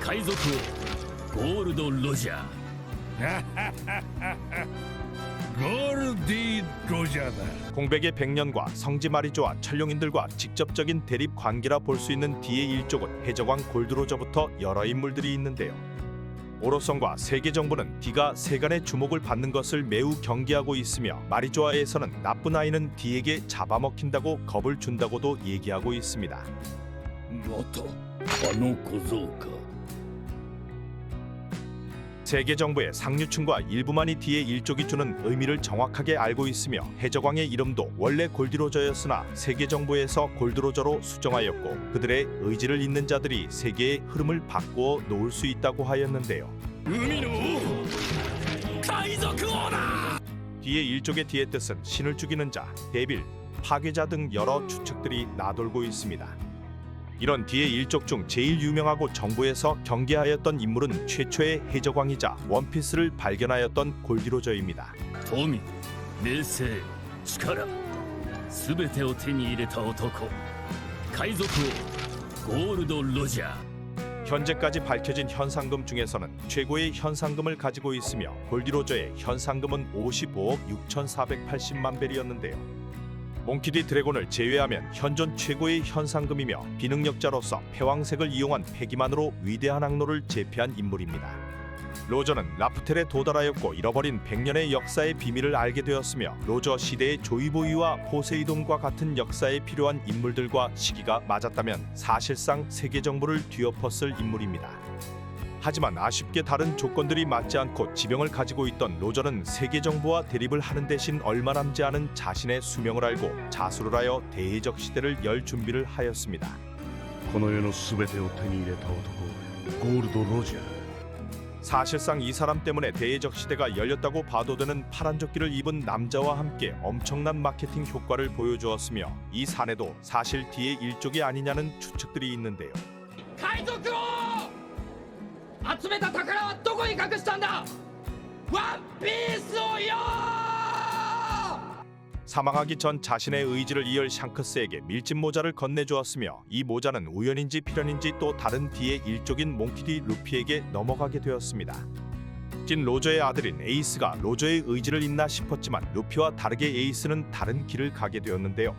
海賊王ゴールド・ロジャー。 골디 로자다. 공백의 백년과 성지 마리조와 천룡인들과 직접적인 대립 관계라 볼 수 있는 D의 일족은 해적왕 골드로저부터 여러 인물들이 있는데요. 오로성과 세계정부는 D가 세간의 주목을 받는 것을 매우 경계하고 있으며 마리조아에서는 나쁜 아이는 D에게 잡아먹힌다고 겁을 준다고도 얘기하고 있습니다. またあの小僧か。 세계정부의 상류층과 일부만이 D의 일족이 주는 의미를 정확하게 알고 있으며 해적왕의 이름도 원래 골디로저였으나 세계정부에서 골드로저로 수정하였고 그들의 의지를 잇는 자들이 세계의 흐름을 바꾸어 놓을 수 있다고 하였는데요. 海の王海賊王だ。 D의 일족의 D의 뜻은 신을 죽이는 자, 데빌, 파괴자 등 여러 추측들이 나돌고 있습니다. 이런 D의 일족 중 제일 유명하고 정부에서 경계하였던 인물은 최초의 해적왕이자 원피스를 발견하였던 골디로저입니다. 富、名声、力、すべてを手に入れた男、海賊王ゴールド・ロジャー。 현재까지 밝혀진 현상금 중에서는 최고의 현상금을 가지고 있으며 골디로저의 현상금은 55억 6,480만 벨이었는데요. 몽키디 드래곤을 제외하면 현존 최고의 현상금이며 비능력자로서 패왕색을 이용한 패기만으로 위대한 항로를 제패한 인물입니다. 로저는 라프텔에 도달하였고 잃어버린 100년의 역사의 비밀을 알게 되었으며 로저 시대의 조이보이와 포세이돈과 같은 역사에 필요한 인물들과 시기가 맞았다면 사실상 세계 정부를 뒤엎었을 인물입니다. 하지만 아쉽게 다른 조건들이 맞지 않고 지병을 가지고 있던 로저는 세계 정부와 대립을 하는 대신 얼마 남지 않은 자신의 수명을 알고 자수를 하여 대해적 시대를 열 준비를 하였습니다. この世のすべてを手に入れた男、ゴールドロジャー。 사실상 이 사람 때문에 대해적 시대가 열렸다고 봐도 되는 파란 조끼를 입은 남자와 함께 엄청난 마케팅 효과를 보여주었으며 이 사내도 사실 D의 일족이 아니냐는 추측들이 있는데요. 海賊王集めた宝はどこに隠したんだ。ワンピースをよ。 사망하기 전 자신의 의지를 이을 샹크스에게 밀짚 모자를 건네주었으며 이 모자는 우연인지 필연인지 또 다른 D의 일족인 몽키디 루피에게 넘어가게 되었습니다. 찐 로저의 아들인 에이스가 로저의 의지를 잇나 싶었지만 루피와 다르게 에이스는 다른 길을 가게 되었는데요.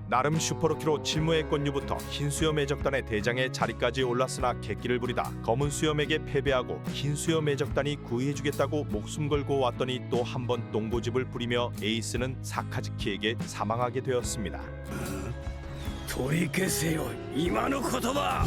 나름 슈퍼루키로 칠무의 권유부터 흰 수염 해적단의 대장의 자리까지 올랐으나 객기를 부리다 검은 수염에게 패배하고 흰 수염 해적단이 구해주겠다고 목숨 걸고 왔더니 또 한 번 똥고집을 부리며 에이스는 사카즈키에게 사망하게 되었습니다. 取り消せよ今の言葉。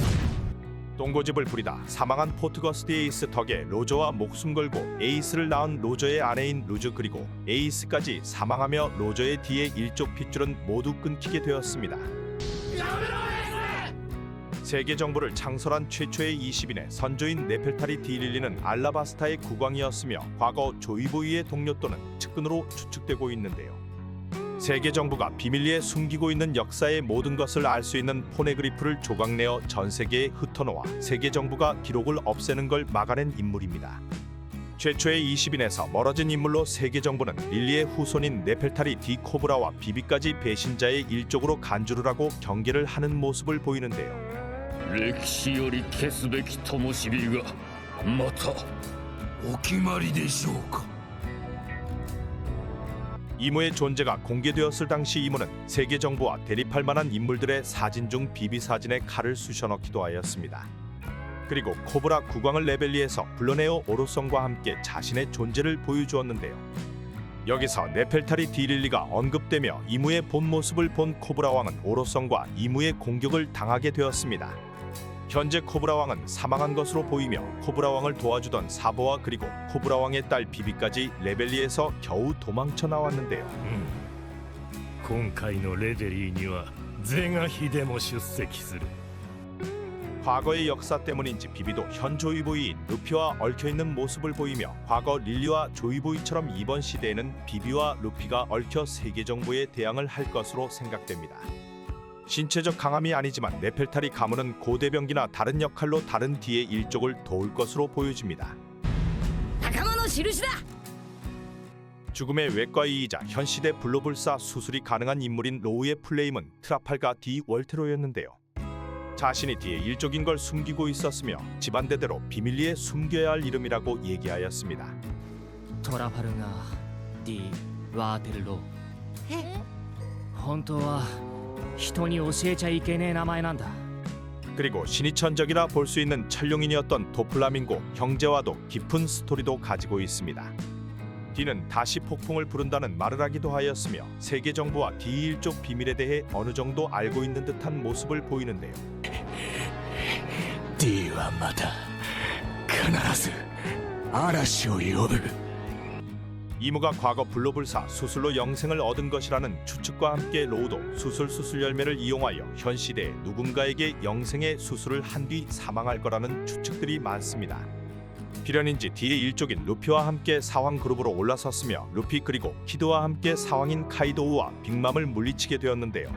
똥고집을 부리다 사망한 포트거스트 에이스 덕에 로저와 목숨 걸고 에이스를 낳은 로저의 아내인 루즈 그리고 에이스까지 사망하며 로저의 D의 일족 핏줄은 모두 끊기게 되었습니다. 세계 정부를 창설한 최초의 20인의 선조인 네펠타리 디릴리는 알라바스타의 국왕이었으며 과거 조이보이의 동료 또는 측근으로 추측되고 있는데요. 세계 정부가 비밀리에 숨기고 있는 역사의 모든 것을 알 수 있는 포네그리프를 조각내어 전 세계에 흩어놓아 세계 정부가 기록을 없애는 걸 막아낸 인물입니다. 최초의 20인에서 멀어진 인물로 세계 정부는 릴리의 후손인 네펠타리 디 코브라와 비비까지 배신자의 일족으로 간주를 하고 경계를 하는 모습을 보이는데요. 歴史より消すべき灯火がまたお決まりでしょうか。 이무의 존재가 공개되었을 당시 이무는 세계 정부와 대립할 만한 인물들의 사진 중 비비 사진에 칼을 쑤셔넣기도 하였습니다. 그리고 코브라 국왕을 레벨리에서 불러내어 오로성과 함께 자신의 존재를 보여주었는데요. 여기서 네펠타리 디릴리가 언급되며 이무의 본 모습을 본 코브라 왕은 오로성과 이무의 공격을 당하게 되었습니다. 현재 코브라 왕은 사망한 것으로 보이며 코브라 왕을 도와주던 사보와 그리고 코브라 왕의 딸 비비까지 레벨리에서 겨우 도망쳐 나왔는데요. 今回のレデリーには是が非でも出席する。 과거의 역사 때문인지 비비도 현 조이보이인 루피와 얽혀있는 모습을 보이며 과거 릴리와 조이보이처럼 이번 시대에는 비비와 루피가 얽혀 세계 정부에 대항을 할 것으로 생각됩니다. 신체적 강함이 아니지만 네펠타리 가문은 고대병기나 다른 역할로 다른 D의 일족을 도울 것으로 보여집니다. 仲間の印だ。 죽음의 외과의이자 현 시대 불로불사 수술이 가능한 인물인 로우의 플레임은 트라팔가 디 월테로였는데요. 자신이 뒤에 일족인 걸 숨기고 있었으며 집안대대로 비밀리에 숨겨야 할 이름이라고 얘기하였습니다. トラファルガー・ディ・ワーテルロー。本当は人に教えちゃいけねえ名前なんだ。 그리고 신이 천적이라 볼 수 있는 천룡인이었던 도플라밍고 형제와도 깊은 스토리도 가지고 있습니다. D는 다시 폭풍을 부른다는 말을 하기도 하였으며 세계 정부와 D 일족 비밀에 대해 어느 정도 알고 있는 듯한 모습을 보이는데요. D はまた必ず嵐を呼ぶ。 이무가 과거 불로불사 수술로 영생을 얻은 것이라는 추측과 함께 로우도 수술 열매를 이용하여 현 시대에 누군가에게 영생의 수술을 한 뒤 사망할 거라는 추측들이 많습니다. 필연인지 D의 일족인 루피와 함께 사왕 그룹으로 올라섰으며 루피 그리고 키드와 함께 사왕인 카이도우와 빅맘을 물리치게 되었는데요.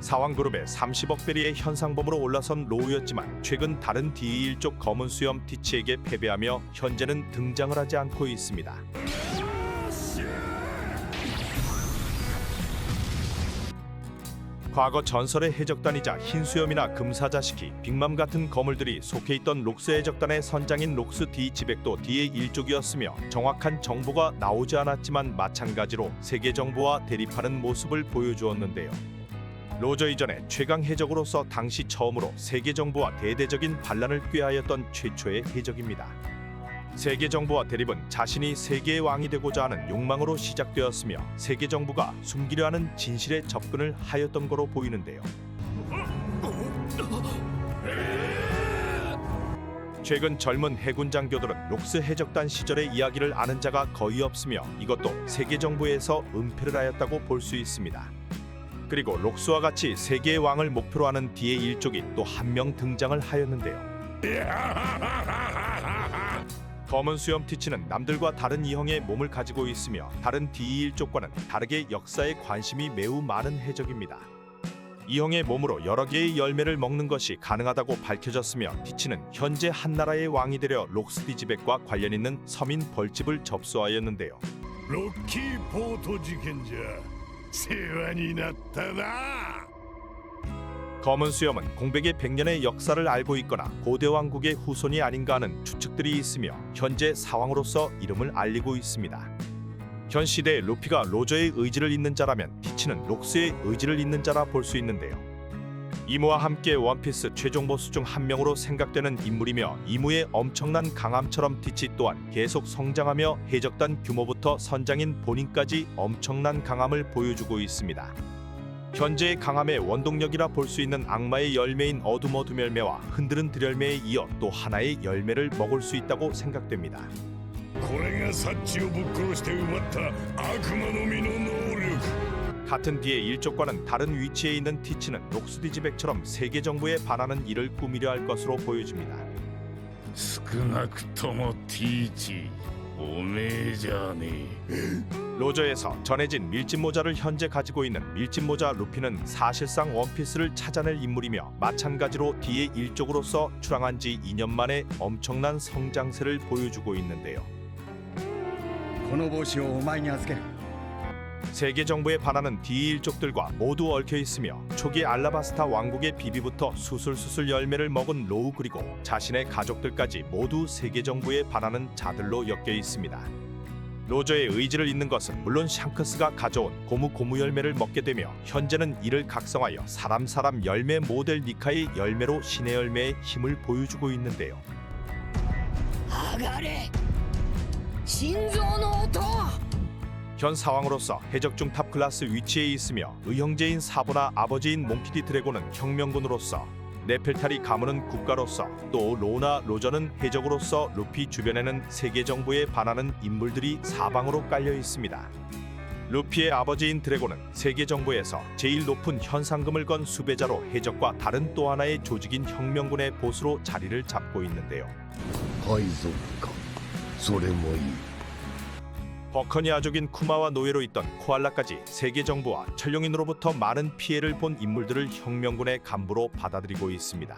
사왕 그룹의 30억 베리의 현상범으로 올라선 로우였지만 최근 다른 D 일족 검은 수염 티치에게 패배하며 현재는 등장을 하지 않고 있습니다. 과거 전설의 해적단이자 흰수염이나 금사자시키, 빅맘 같은 거물들이 속해 있던 록스 해적단의 선장인 록스 D 지백도 D의 일족이었으며 정확한 정보가 나오지 않았지만 마찬가지로 세계 정부와 대립하는 모습을 보여주었는데요. 로저 이전에 최강 해적으로서 당시 처음으로 세계 정부와 대대적인 반란을 꾀하였던 최초의 해적입니다. 세계 정부와 대립은 자신이 세계의 왕이 되고자 하는 욕망으로 시작되었으며 세계 정부가 숨기려 하는 진실에 접근을 하였던 거로 보이는데요. 최근 젊은 해군 장교들은 록스 해적단 시절의 이야기를 아는 자가 거의 없으며 이것도 세계 정부에서 은폐를 하였다고 볼 수 있습니다. 그리고 록스와 같이 세계의 왕을 목표로 하는 D의 일족이 또 한 명 등장을 하였는데요. 검은 수염 티치는 남들과 다른 이형의 몸을 가지고 있으며 다른 D 일족과는 다르게 역사에 관심이 매우 많은 해적입니다. 이형의 몸으로 여러 개의 열매를 먹는 것이 가능하다고 밝혀졌으며 티치는 현재 한나라의 왕이 되려 록스 디지백과 관련 있는 서민 벌집을 접수하였는데요. ロッキーポート事件じゃ世話になったな。 검은 수염은 공백의 100년의 역사를 알고 있거나 고대 왕국의 후손이 아닌가 하는 추측들이 있으며 현재 사왕으로서 이름을 알리고 있습니다. 현 시대의 루피가 로저의 의지를 잇는 자라면 티치는 록스의 의지를 잇는 자라 볼 수 있는데요. 이무와 함께 원피스 최종 보스 중 한 명으로 생각되는 인물이며 이무의 엄청난 강함처럼 티치 또한 계속 성장하며 해적단 규모부터 선장인 본인까지 엄청난 강함을 보여주고 있습니다. 현재의 강함의 원동력이라 볼 수 있는 악마의 열매인 어둠 열매와 흔드는 들열매에 이어 또 하나의 열매를 먹을 수 있다고 생각됩니다. これがサッチをぶっ殺して奪った悪魔の実の能力。 같은 D의 일족과는 다른 위치에 있는 티치는 록스 디지백처럼 세계 정부에 반하는 일을 꾸미려 할 것으로 보여집니다. 少なくともティーチおめえじゃねえ。 로저에서 전해진 밀짚 모자를 현재 가지고 있는 밀짚 모자 루피는 사실상 원피스를 찾아낼 인물이며 마찬가지로 D의 일족으로서 출항한 지 2년 만에 엄청난 성장세를 보여주고 있는데요. この帽子をお前に預ける。 세계 정부에 반하는 D 일족들과 모두 얽혀 있으며 초기 알라바스타 왕국의 비비부터 수술 열매를 먹은 로우 그리고 자신의 가족들까지 모두 세계 정부에 반하는 자들로 엮여 있습니다. 로저의 의지를 잇는 것은 물론 샹크스가 가져온 고무 열매를 먹게 되며 현재는 이를 각성하여 사람 열매 모델 니카의 열매로 신의 열매의 힘을 보여주고 있는데요. 上がれ心臓の音 현 상황으로서 해적 중 탑 클래스 위치에 있으며 의형제인 사보나 아버지인 몽키디 드래곤은 혁명군으로서 네펠탈이 가문은 국가로서 또 로나 로저는 해적으로서 루피 주변에는 세계 정부에 반하는 인물들이 사방으로 깔려 있습니다. 루피의 아버지인 드래곤은 세계 정부에서 제일 높은 현상금을 건 수배자로 해적과 다른 또 하나의 조직인 혁명군의 보스로 자리를 잡고 있는데요. 海賊かそれもいい。 버커니 아족인 쿠마와 노예로 있던 코알라까지 세계 정부와 천룡인으로부터 많은 피해를 본 인물들을 혁명군의 간부로 받아들이고 있습니다.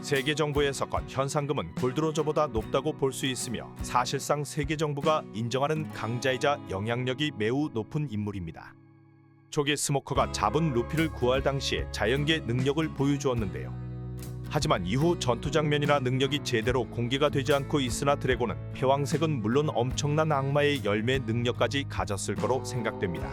세계 정부에서 건 현상금은 골드로저보다 높다고 볼 수 있으며 사실상 세계 정부가 인정하는 강자이자 영향력이 매우 높은 인물입니다. 초기 스모커가 잡은 루피를 구할 당시에 자연계 능력을 보여주었는데요. 하지만 이후 전투 장면이나 능력이 제대로 공개가 되지 않고 있으나 드래곤은 패왕색은 물론 엄청난 악마의 열매 능력까지 가졌을 거로 생각됩니다.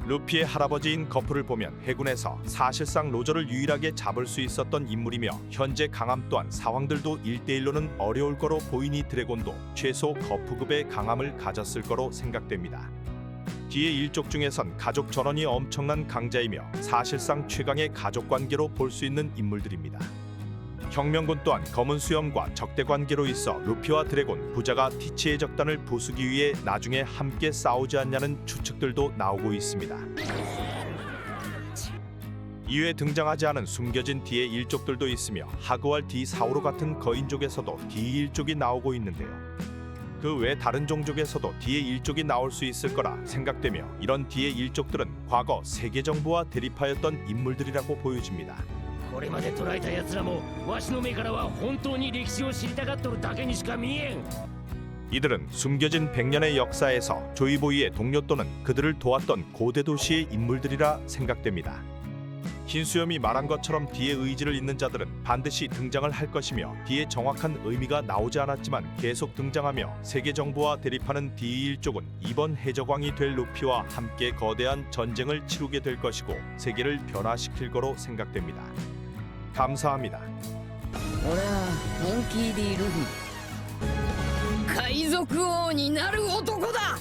루피의 할아버지인 거프를 보면 해군에서 사실상 로저를 유일하게 잡을 수 있었던 인물이며 현재 강함 또한 사황들도 1대1로는 어려울 거로 보이니 드래곤도 최소 거프급의 강함을 가졌을 거로 생각됩니다. 뒤에 일족 중에선 가족 전원이 엄청난 강자이며 사실상 최강의 가족 관계로 볼 수 있는 인물들입니다. 혁명군 또한 검은 수염과 적대 관계로 있어 루피와 드래곤 부자가 티치의 적단을 부수기 위해 나중에 함께 싸우지 않냐는 추측들도 나오고 있습니다. 이외에 등장하지 않은 숨겨진 D의 일족들도 있으며 하그왈 D4호로 같은 거인족에서도 D1족이 나오고 있는데요. 그 외 다른 종족에서도 D의 일족이 나올 수 있을 거라 생각되며 이런 D의 일족들은 과거 세계 정부와 대립하였던 인물들이라고 보여집니다. これまで捕らえた奴らもわしの目からは本当に歴史を知りたがっとるだけにしか見えん 이들은 숨겨진 100년의 역사에서 조이보이의 동료 또는 그들을 도왔던 고대 도시의 인물들이라 생각됩니다. 흰수염이 말한 것처럼 D의 의지를 잇는 자들은 반드시 등장을 할 것이며 D의 정확한 의미가 나오지 않았지만 계속 등장하며 세계 정부와 대립하는 D1족은 이번 해적왕이 될 루피와 함께 거대한 전쟁을 치르게 될 것이고 세계를 변화시킬 거로 생각됩니다. 감사합니다. 俺はモンキー D ルフィ海賊王になる男だ。